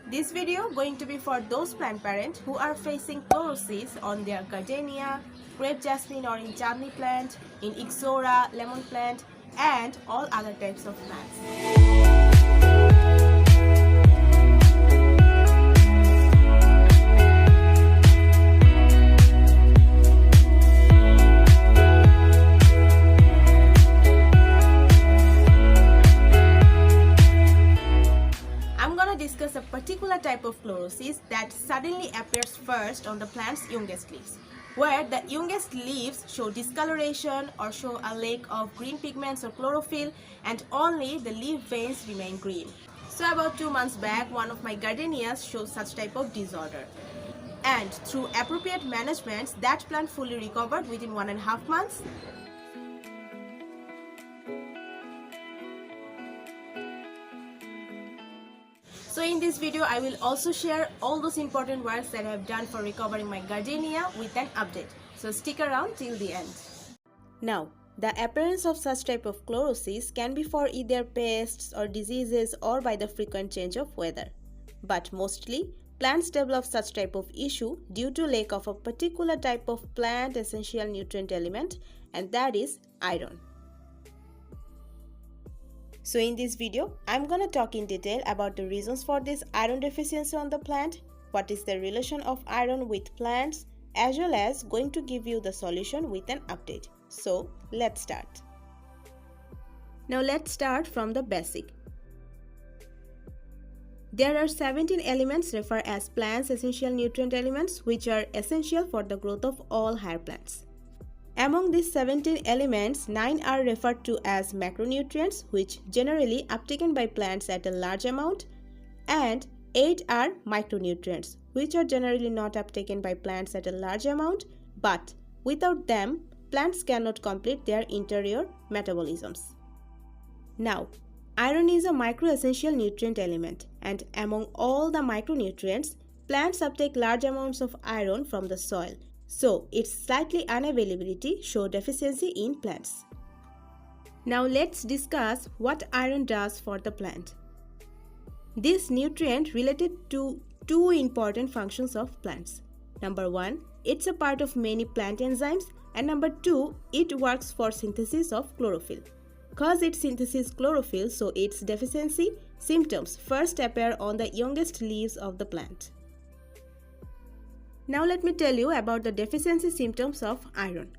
This video going to be for those plant parents who are facing chlorosis on their gardenia, grape jasmine or in chutney plant, in ixora, lemon plant and all other types of plants. Discuss a particular type of chlorosis that suddenly appears first on the plant's youngest leaves, where the youngest leaves show discoloration or show a lack of green pigments or chlorophyll and only the leaf veins remain green. So about 2 months back, one of my gardenias showed such type of disorder. And through appropriate management, that plant fully recovered within 1.5 months. So in this video, I will also share all those important works that I have done for recovering my gardenia with an update. So stick around till the end. Now, the appearance of such type of chlorosis can be for either pests or diseases or by the frequent change of weather. But mostly, plants develop such type of issue due to lack of a particular type of plant essential nutrient element, and that is iron. So in this video, I'm gonna talk in detail about the reasons for this iron deficiency on the plant, what is the relation of iron with plants, as well as going to give you the solution with an update. So let's start. Now let's start from the basic. There are 17 elements referred as plants essential nutrient elements which are essential for the growth of all higher plants. Among these 17 elements, 9 are referred to as macronutrients, which generally uptaken by plants at a large amount, and 8 are micronutrients, which are generally not uptaken by plants at a large amount, but without them, plants cannot complete their interior metabolisms. Now, iron is a microessential nutrient element, and among all the micronutrients, plants uptake large amounts of iron from the soil. So, its slightly unavailability show deficiency in plants. Now let's discuss what iron does for the plant. This nutrient related to two important functions of plants. Number 1, it's a part of many plant enzymes, and number 2, it works for synthesis of chlorophyll. Cause it synthesis chlorophyll, so its deficiency symptoms first appear on the youngest leaves of the plant. Now let me tell you about the deficiency symptoms of iron.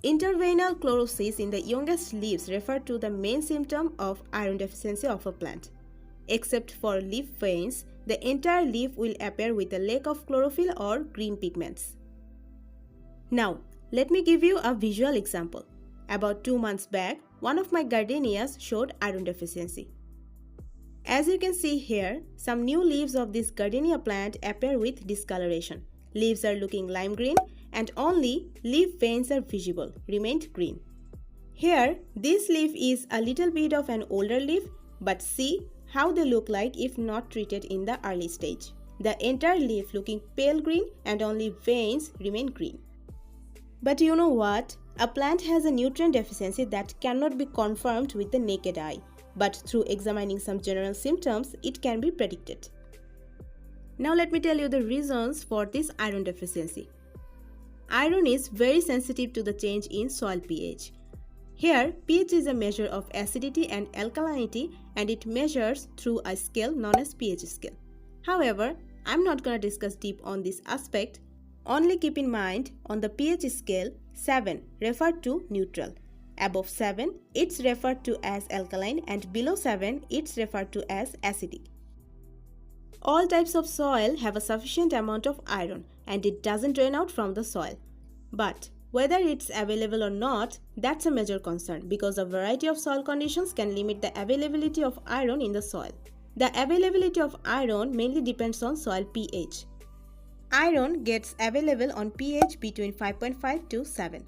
Interveinal chlorosis in the youngest leaves refer to the main symptom of iron deficiency of a plant. Except for leaf veins, the entire leaf will appear with a lack of chlorophyll or green pigments. Now, let me give you a visual example. About 2 months back, one of my gardenias showed iron deficiency. As you can see here, some new leaves of this gardenia plant appear with discoloration. Leaves are looking lime green and only leaf veins are visible, remained green. Here, this leaf is a little bit of an older leaf, but see how they look like if not treated in the early stage. The entire leaf looking pale green and only veins remain green. But you know what? A plant has a nutrient deficiency that cannot be confirmed with the naked eye, but through examining some general symptoms, it can be predicted. Now let me tell you the reasons for this iron deficiency. Iron is very sensitive to the change in soil pH. Here, pH is a measure of acidity and alkalinity, and it measures through a scale known as pH scale. However, I'm not going to discuss deep on this aspect. Only keep in mind, on the pH scale, 7 referred to neutral. Above 7, it's referred to as alkaline, and below 7, it's referred to as acidic. All types of soil have a sufficient amount of iron and it doesn't drain out from the soil. But whether it's available or not, that's a major concern because a variety of soil conditions can limit the availability of iron in the soil. The availability of iron mainly depends on soil pH. Iron gets available on pH between 5.5 to 7.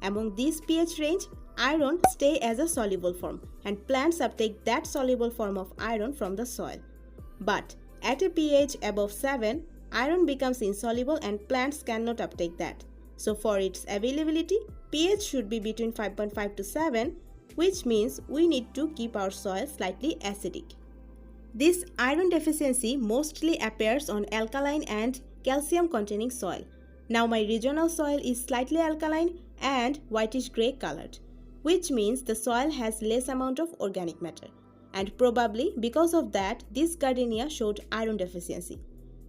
Among this pH range, iron stays as a soluble form and plants uptake that soluble form of iron from the soil. But at a pH above 7, iron becomes insoluble and plants cannot uptake that. So for its availability, pH should be between 5.5 to 7, which means we need to keep our soil slightly acidic. This iron deficiency mostly appears on alkaline and calcium containing soil. Now my regional soil is slightly alkaline and whitish grey colored, which means the soil has less amount of organic matter. And probably because of that, this gardenia showed iron deficiency.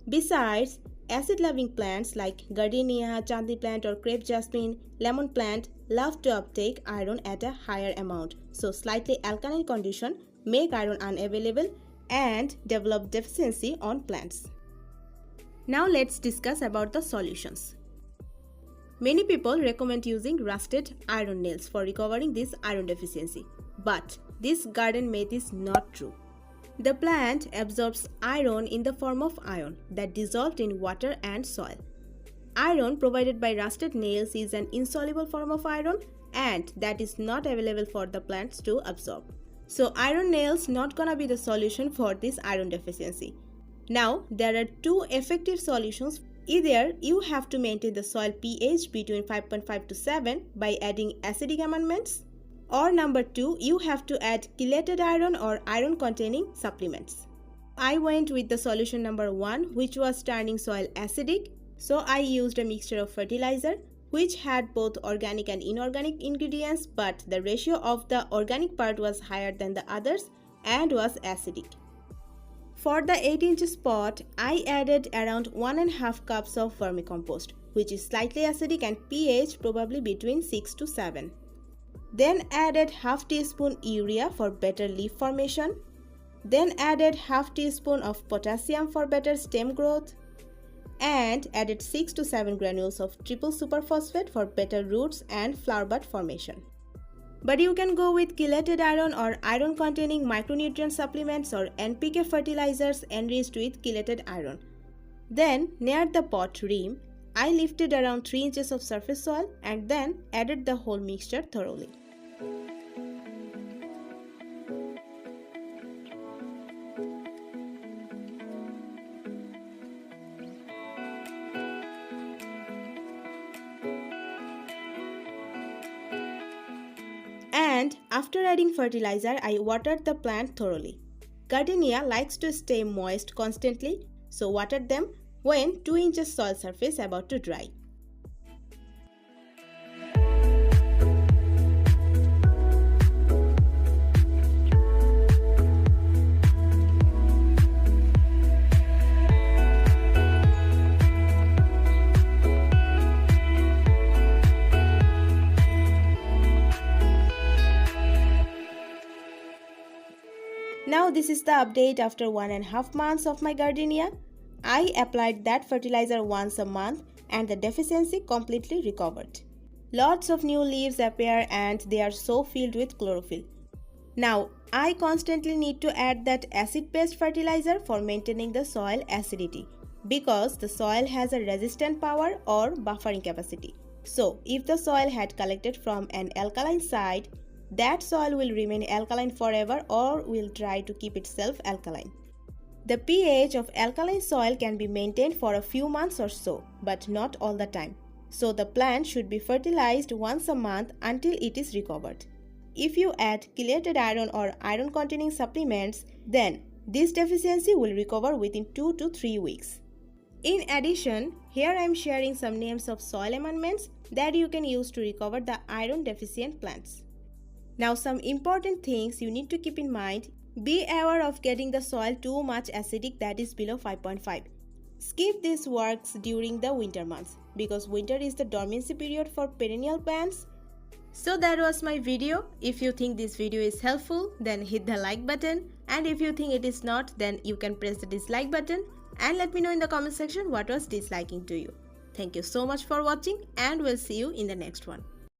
Besides, acid-loving plants like gardenia, chandni plant or crepe jasmine, lemon plant love to uptake iron at a higher amount. So slightly alkaline condition make iron unavailable and develop deficiency on plants. Now let's discuss about the solutions. Many people recommend using rusted iron nails for recovering this iron deficiency, but this garden myth is not true. The plant absorbs iron in the form of iron that dissolved in water and soil. Iron provided by rusted nails is an insoluble form of iron and that is not available for the plants to absorb. So iron nails not gonna be the solution for this iron deficiency. Now there are two effective solutions. Either you have to maintain the soil pH between 5.5 to 7 by adding acidic amendments, or number 2, you have to add chelated iron or iron containing supplements. I went with the solution number 1, which was turning soil acidic. So I used a mixture of fertilizer which had both organic and inorganic ingredients, but the ratio of the organic part was higher than the others and was acidic. For the 8-inch pot, I added around 1.5 cups of vermicompost, which is slightly acidic and pH probably between 6 to 7. Then added half teaspoon urea for better leaf formation. Then added half teaspoon of potassium for better stem growth. And added 6 to 7 granules of triple superphosphate for better roots and flower bud formation. But you can go with chelated iron or iron containing micronutrient supplements or NPK fertilizers enriched with chelated iron. Then near the pot rim, I lifted around 3 inches of surface soil and then added the whole mixture thoroughly. And after adding fertilizer, I watered the plant thoroughly. Gardenia likes to stay moist constantly, so watered them when 2 inches soil surface about to dry. Now this is the update after 1.5 months of my gardenia. I applied that fertilizer once a month and the deficiency completely recovered. Lots of new leaves appear and they are so filled with chlorophyll. Now I constantly need to add that acid-based fertilizer for maintaining the soil acidity because the soil has a resistant power or buffering capacity. So if the soil had collected from an alkaline site, that soil will remain alkaline forever or will try to keep itself alkaline. The pH of alkaline soil can be maintained for a few months or so, but not all the time. So the plant should be fertilized once a month until it is recovered. If you add chelated iron or iron containing supplements, then this deficiency will recover within 2 to 3 weeks. In addition, here I am sharing some names of soil amendments that you can use to recover the iron deficient plants. Now some important things you need to keep in mind. Be aware of getting the soil too much acidic, that is below 5.5. Skip these works during the winter months because winter is the dormancy period for perennial plants. So that was my video. If you think this video is helpful, then hit the like button, and if you think it is not, then you can press the dislike button and let me know in the comment section what was disliking to you. Thank you so much for watching and we'll see you in the next one.